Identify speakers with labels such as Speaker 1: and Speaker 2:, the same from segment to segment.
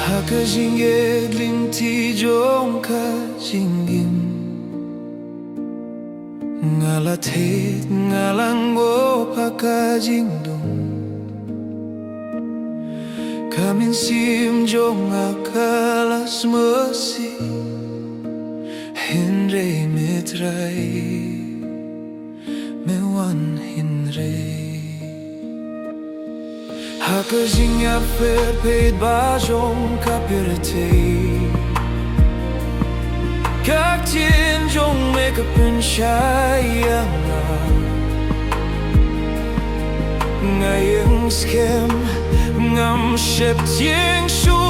Speaker 1: Hakajinge glinti jong kajingin Ngalathet ngalango pakajingdong Kamin sim jong akalas mesi Hinre mitrai Mewan hinre Hakajing afer paid bajong kapirte Kaktin jong mekapin shayanga Ngayeng skem ngam shep tieng shu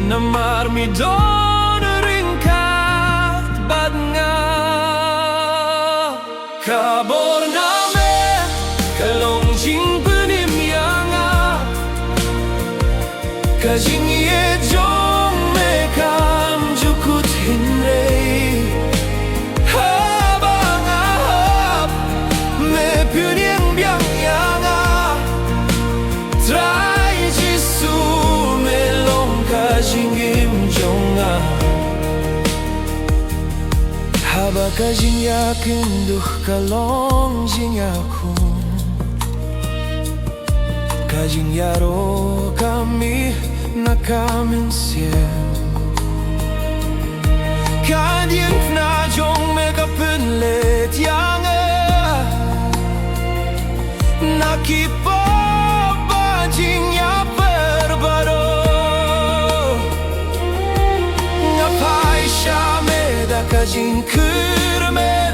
Speaker 1: Namar mi don ringkat bad nga Kabor name kalong jing penim yanga Kajing ye jong mekam jukut hinrei Habang ahap me pyunyeng biang yanga Trai jisu melong kajing im jonga Haba kajing yakin duh kalong jing yakun Kajing yaro kami nakamin siem Kadien na jong megapun let yange Nakipo bajing ya perbaro Ngapai syameda kajing kurmen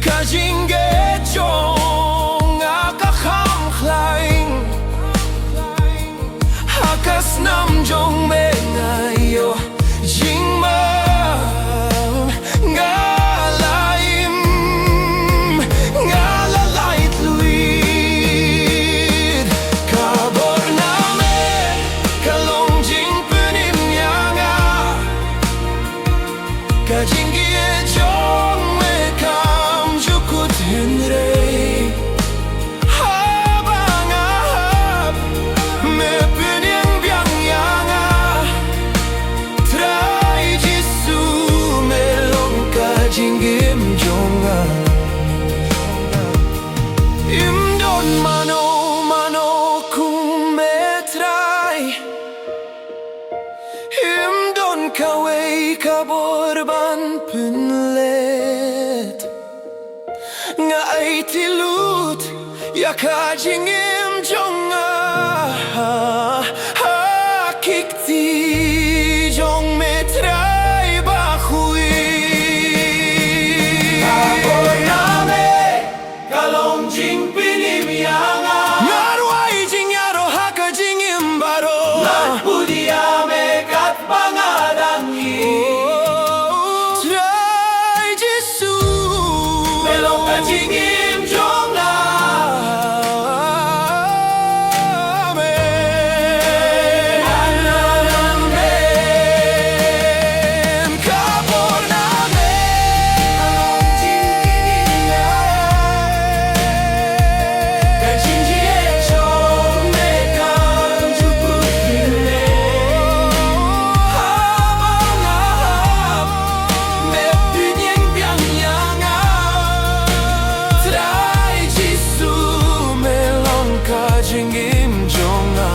Speaker 1: Kajing gejong Hakas nam jong mengayo jingman ngalaim ngalalait luid kabor name kalong jing penim yanga kajing gie jong mekam jukut hinrei Jinggim jonga Imdon mano kum metrai Imdon kawai kaborban punlet Nga ay tilut Yaka jinggim jonga Hakikti jong metrai Jinggim jonga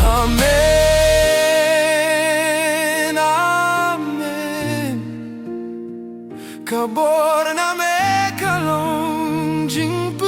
Speaker 1: Amen Amen Kabor na me kalong jing